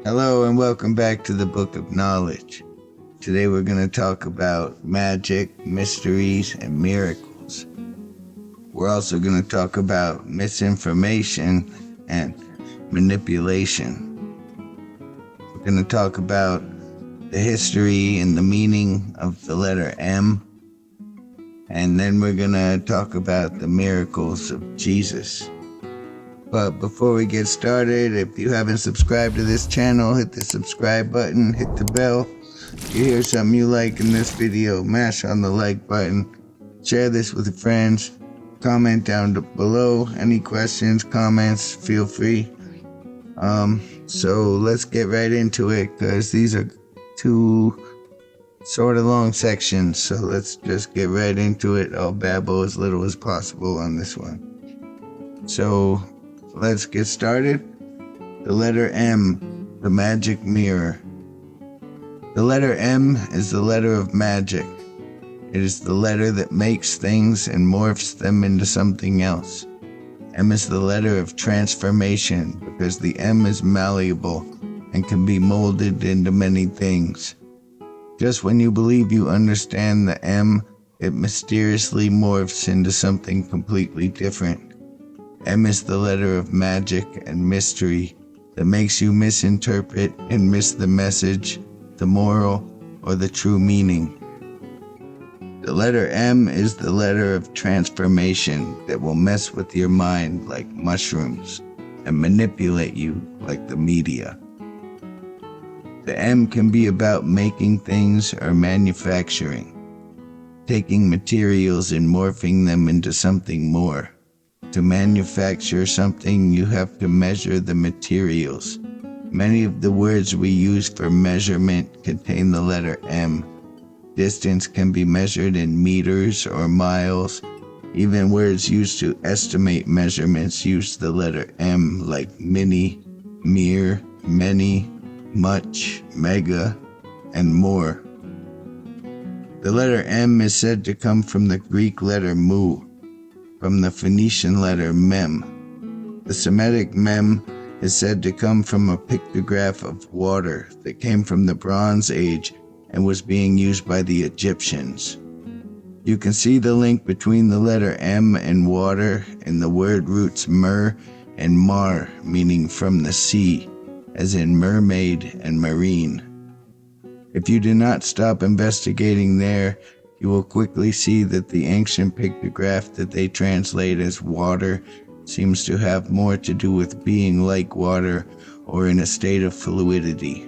Hello and welcome back to the Book of Knowledge. Today we're going to talk about magic, mysteries, and miracles. We're also going to talk about misinformation and manipulation. We're going to talk about the history and the meaning of the letter M. And then we're going to talk about the miracles of Jesus. But before we get started, if you haven't subscribed to this channel, hit the subscribe button, hit the bell. If you hear something you like in this video, mash on the like button. Share this with your friends. Comment down below. Any questions, comments, feel free. So let's get right into it, because these are two sort of long sections. So let's just get right into it. I'll babble as little as possible on this one. So let's get started. The letter M, the magic mirror. The letter M is the letter of magic. It is the letter that makes things and morphs them into something else. M is the letter of transformation because the M is malleable and can be molded into many things. Just when you believe you understand the M, it mysteriously morphs into something completely different. M is the letter of magic and mystery that makes you misinterpret and miss the message, the moral, or the true meaning. The letter M is the letter of transformation that will mess with your mind like mushrooms and manipulate you like the media. The M can be about making things or manufacturing, taking materials and morphing them into something more. To manufacture something, you have to measure the materials. Many of the words we use for measurement contain the letter M. Distance can be measured in meters or miles. Even words used to estimate measurements use the letter M, like mini, mere, many, much, mega, and more. The letter M is said to come from the Greek letter mu, from the Phoenician letter mem. The Semitic mem is said to come from a pictograph of water that came from the Bronze Age and was being used by the Egyptians. You can see the link between the letter M and water in the word roots mer and mar, meaning from the sea, as in mermaid and marine. If you do not stop investigating there, you will quickly see that the ancient pictograph that they translate as water seems to have more to do with being like water or in a state of fluidity.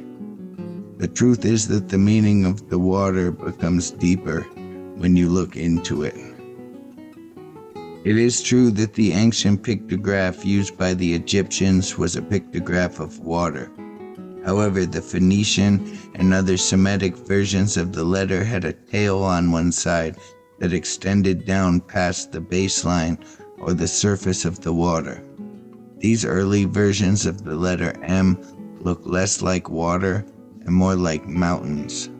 The truth is that the meaning of the water becomes deeper when you look into it. It is true that the ancient pictograph used by the Egyptians was a pictograph of water. However, the Phoenician and other Semitic versions of the letter had a tail on one side that extended down past the baseline or the surface of the water. These early versions of the letter M look less like water and more like mountains.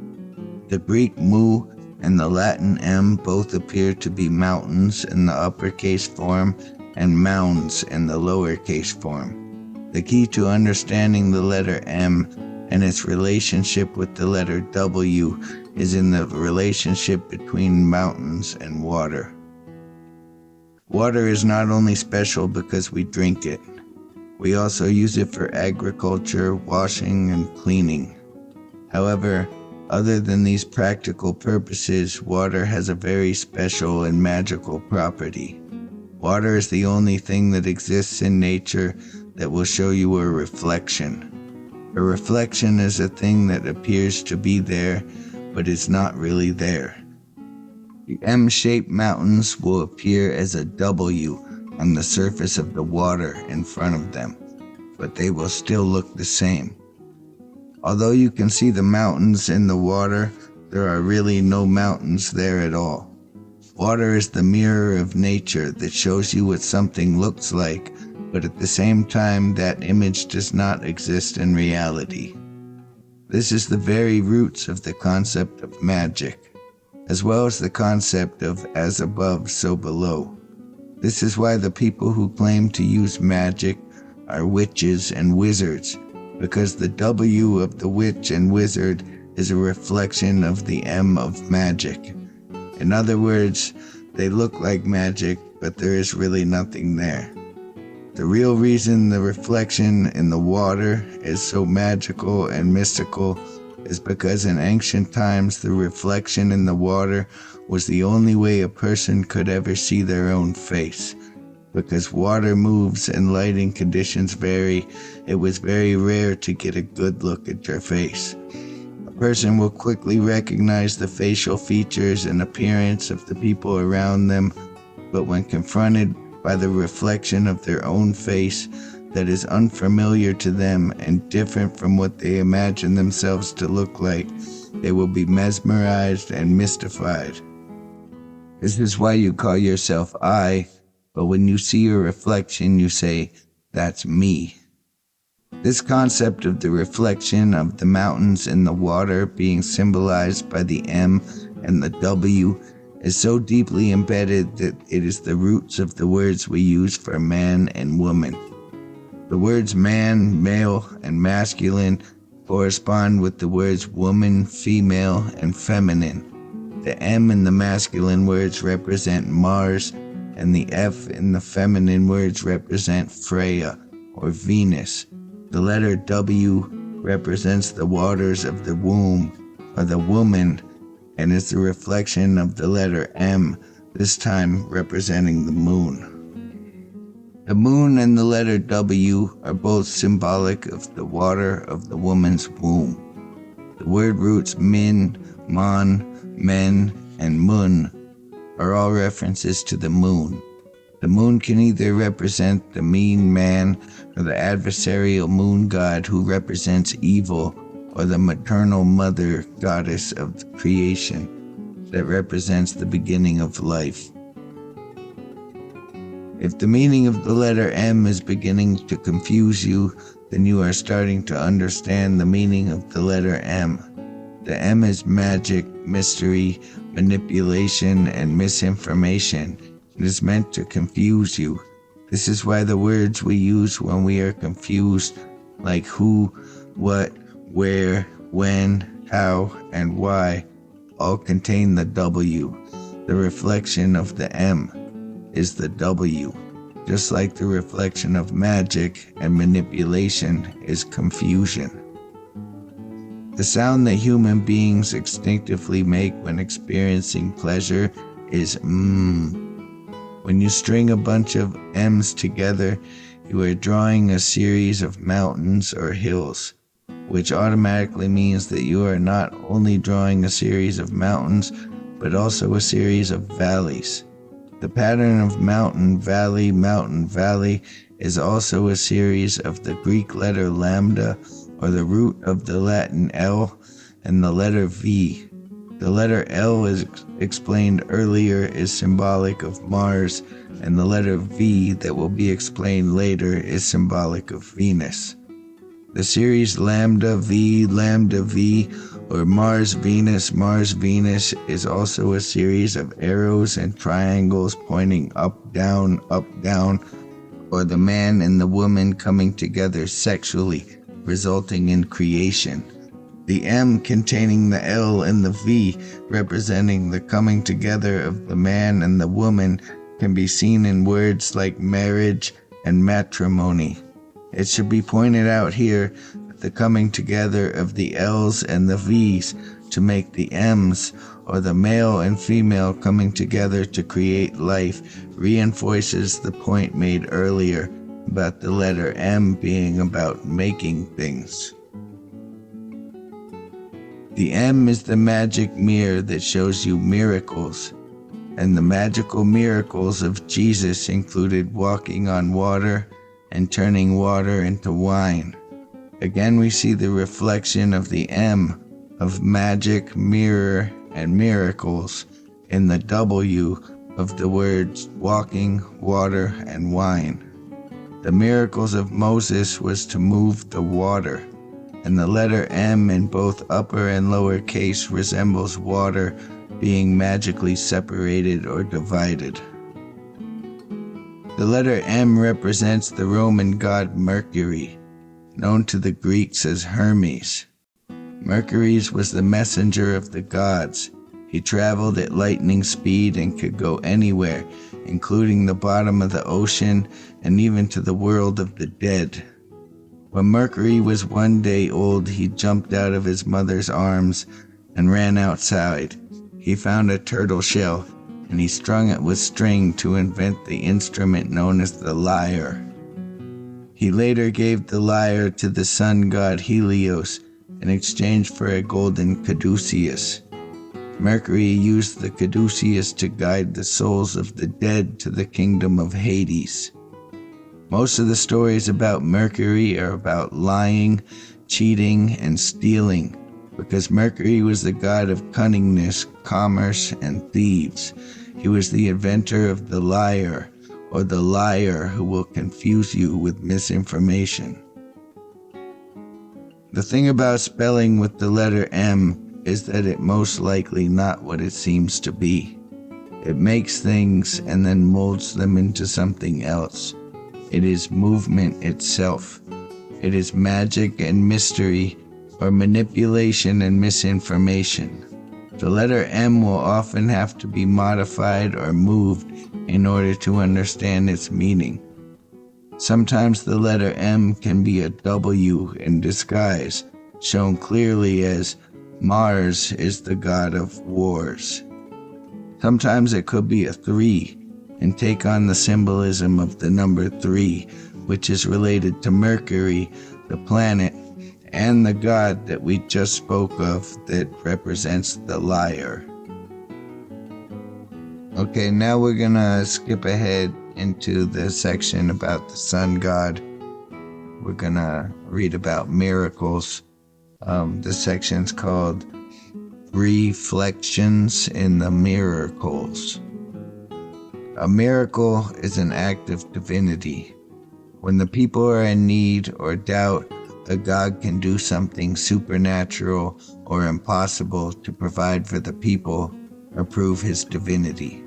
The Greek mu and the Latin M both appear to be mountains in the uppercase form and mounds in the lowercase form. The key to understanding the letter M and its relationship with the letter W is in the relationship between mountains and water. Water is not only special because we drink it. We also use it for agriculture, washing, and cleaning. However, other than these practical purposes, water has a very special and magical property. Water is the only thing that exists in nature that will show you a reflection. A reflection is a thing that appears to be there, but is not really there. The M-shaped mountains will appear as a W on the surface of the water in front of them, but they will still look the same. Although you can see the mountains in the water, there are really no mountains there at all. Water is the mirror of nature that shows you what something looks like, but at the same time that image does not exist in reality. This is the very roots of the concept of magic, as well as the concept of as above, so below. This is why the people who claim to use magic are witches and wizards, because the W of the witch and wizard is a reflection of the M of magic. In other words, they look like magic, but there is really nothing there. The real reason the reflection in the water is so magical and mystical is because in ancient times the reflection in the water was the only way a person could ever see their own face. Because water moves and lighting conditions vary, it was very rare to get a good look at your face. A person will quickly recognize the facial features and appearance of the people around them, but when confronted by the reflection of their own face that is unfamiliar to them and different from what they imagine themselves to look like, they will be mesmerized and mystified. This is why you call yourself I, but when you see your reflection, you say, "That's me." This concept of the reflection of the mountains in the water being symbolized by the M and the W is so deeply embedded that it is the roots of the words we use for man and woman. The words man, male, and masculine correspond with the words woman, female, and feminine. The M in the masculine words represent Mars, and the F in the feminine words represent Freya, or Venus. The letter W represents the waters of the womb, or the woman, and is the reflection of the letter M, this time representing the moon. The moon and the letter W are both symbolic of the water of the woman's womb. The word roots min, mon, men, and mun are all references to the moon. The moon can either represent the mean man or the adversarial moon god who represents evil, or the maternal mother goddess of the creation that represents the beginning of life. If the meaning of the letter M is beginning to confuse you, then you are starting to understand the meaning of the letter M. The M is magic, mystery, manipulation, and misinformation. It is meant to confuse you. This is why the words we use when we are confused, like who, what, where, when, how, and why, all contain the W. The reflection of the M is the W, just like the reflection of magic and manipulation is confusion. The sound that human beings instinctively make when experiencing pleasure is When you string a bunch of M's together, you are drawing a series of mountains or hills, which automatically means that you are not only drawing a series of mountains, but also a series of valleys. The pattern of mountain, valley is also a series of the Greek letter lambda, or the root of the Latin L, and the letter V. The letter L, as explained earlier, is symbolic of Mars, and the letter V, that will be explained later, is symbolic of Venus. The series lambda V, or Mars-Venus is also a series of arrows and triangles pointing up, down, or the man and the woman coming together sexually, resulting in creation. The M containing the L and the V, representing the coming together of the man and the woman, can be seen in words like marriage and matrimony. It should be pointed out here that the coming together of the L's and the V's to make the M's, or the male and female coming together to create life, reinforces the point made earlier about the letter M being about making things. The M is the magic mirror that shows you miracles, and the magical miracles of Jesus included walking on water and turning water into wine. Again, we see the reflection of the M of magic, mirror, and miracles in the W of the words walking, water, and wine. The miracles of Moses was to move the water, and the letter M in both upper and lower case resembles water being magically separated or divided. The letter M represents the Roman god Mercury. known to the Greeks as Hermes. Mercury was the messenger of the gods. He traveled at lightning speed and could go anywhere, including the bottom of the ocean and even to the world of the dead. When Mercury was 1 day old, he jumped out of his mother's arms and ran outside. He found a turtle shell, and he strung it with string to invent the instrument known as the lyre. He later gave the lyre to the sun god Helios in exchange for a golden caduceus. Mercury used the caduceus to guide the souls of the dead to the kingdom of Hades. Most of the stories about Mercury are about lying, cheating, and stealing, because Mercury was the god of cunningness, commerce, and thieves. He was the inventor of the lyre, or the liar who will confuse you with misinformation. The thing about spelling with the letter M is that it's most likely not what it seems to be. It makes things and then molds them into something else. It is movement itself. It is magic and mystery, or manipulation and misinformation. The letter M will often have to be modified or moved in order to understand its meaning. Sometimes the letter M can be a W in disguise, shown clearly as Mars is the god of wars. Sometimes it could be a 3 and take on the symbolism of the number 3, which is related to Mercury, the planet, and the god that we just spoke of that represents the lyre. Okay, now we're gonna skip ahead into the section about the sun god. We're gonna read about miracles. This section's called Reflections in the MIRROR-cles. A miracle is an act of divinity. When the people are in need or doubt, a god can do something supernatural or impossible to provide for the people or prove his divinity.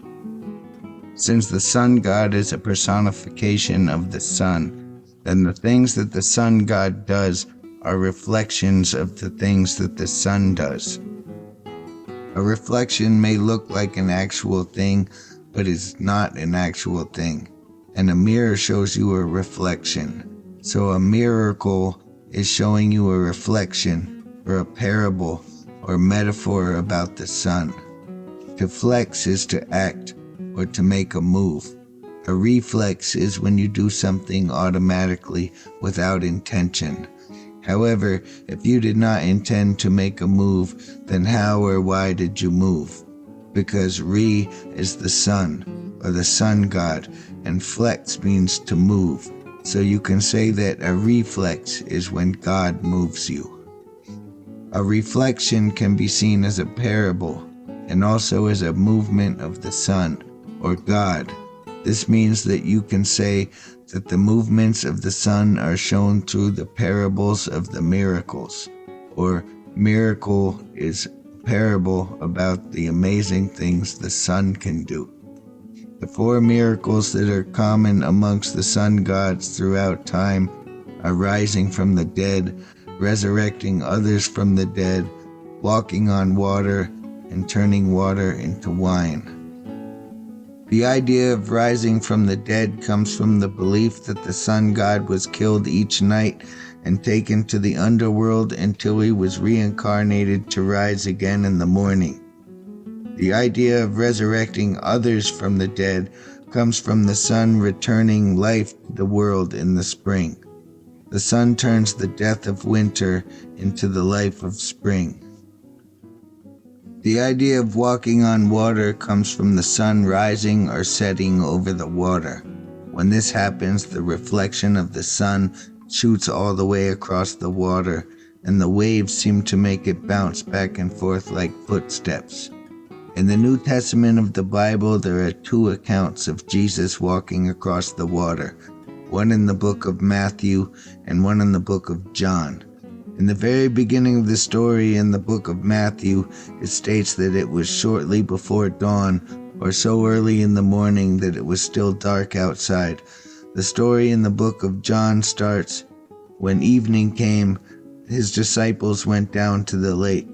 Since the sun god is a personification of the sun, then the things that the sun god does are reflections of the things that the sun does. A reflection may look like an actual thing, but it's not an actual thing, and a mirror shows you a reflection. So a miracle is showing you a reflection, or a parable, or metaphor about the sun. To flex is to act, or to make a move. A reflex is when you do something automatically without intention. However, if you did not intend to make a move, then how or why did you move? Because Re is the sun, or the sun god, and flex means to move. So you can say that a reflex is when God moves you. A reflection can be seen as a parable, and also as a movement of the sun, or God. This means that you can say that the movements of the sun are shown through the parables of the miracles, or miracle is a parable about the amazing things the sun can do. The 4 miracles that are common amongst the sun gods throughout time are rising from the dead, resurrecting others from the dead, walking on water, and turning water into wine. The idea of rising from the dead comes from the belief that the sun god was killed each night and taken to the underworld until he was reincarnated to rise again in the morning. The idea of resurrecting others from the dead comes from the sun returning life to the world in the spring. The sun turns the death of winter into the life of spring. The idea of walking on water comes from the sun rising or setting over the water. When this happens, the reflection of the sun shoots all the way across the water, and the waves seem to make it bounce back and forth like footsteps. In the New Testament of the Bible, there are 2 accounts of Jesus walking across the water, one in the book of Matthew and one in the book of John. In the very beginning of the story in the book of Matthew, it states that it was shortly before dawn, or so early in the morning that it was still dark outside. The story in the book of John starts, When evening came, his disciples went down to the lake.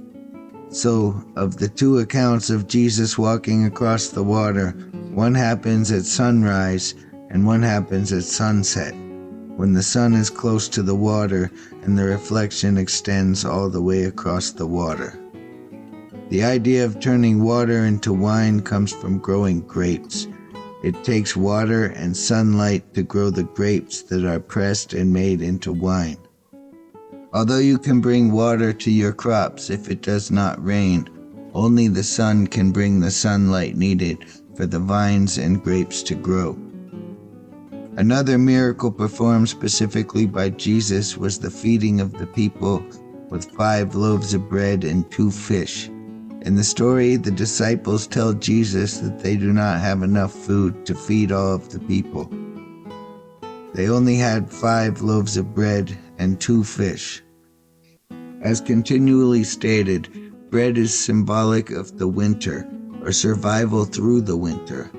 So, of the two accounts of Jesus walking across the water, one happens at sunrise and one happens at sunset, when the sun is close to the water and the reflection extends all the way across the water. The idea of turning water into wine comes from growing grapes. It takes water and sunlight to grow the grapes that are pressed and made into wine. Although you can bring water to your crops if it does not rain, only the sun can bring the sunlight needed for the vines and grapes to grow. Another miracle performed specifically by Jesus was the feeding of the people with 5 loaves of bread and 2 fish. In the story, the disciples tell Jesus that they do not have enough food to feed all of the people. They only had 5 loaves of bread and 2 fish. As continually stated, bread is symbolic of the winter, or survival through the winter.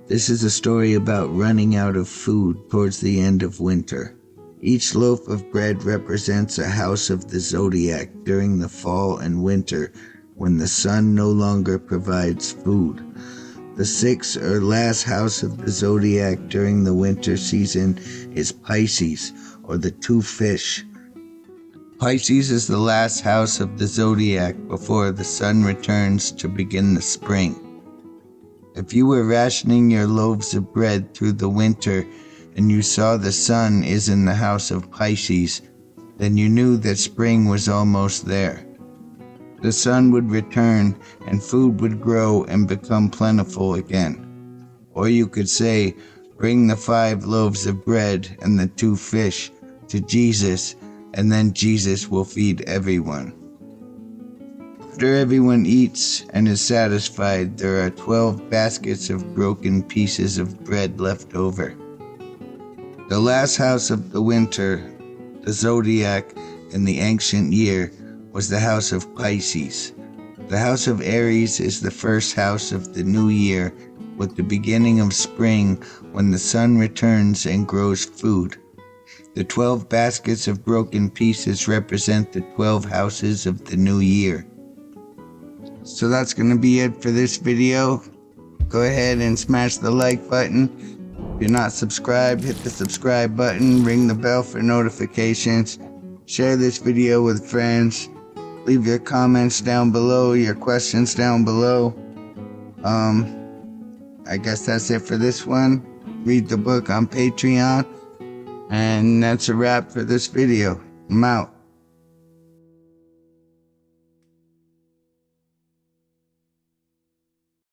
This is a story about running out of food towards the end of winter. Each loaf of bread represents a house of the zodiac during the fall and winter, when the sun no longer provides food. The 6th or last house of the zodiac during the winter season is Pisces, or the 2 fish. Pisces is the last house of the zodiac before the sun returns to begin the spring. If you were rationing your loaves of bread through the winter and you saw the sun is in the house of Pisces, then you knew that spring was almost there. The sun would return and food would grow and become plentiful again. Or you could say, bring the 5 loaves of bread and the 2 fish to Jesus, and then Jesus will feed everyone. After everyone eats and is satisfied, there are 12 baskets of broken pieces of bread left over. The last house of the winter, the zodiac, in the ancient year, was the house of Pisces. The house of Aries is the first house of the new year, with the beginning of spring when the sun returns and grows food. The 12 baskets of broken pieces represent the 12 houses of the new year. So that's going to be it for this video. Go ahead and smash the like button. If you're not subscribed, hit the subscribe button, ring the bell for notifications, share this video with friends. Leave your comments down below, your questions down below. I guess that's it for this one. Read the book on Patreon. And that's a wrap for this video. I'm out.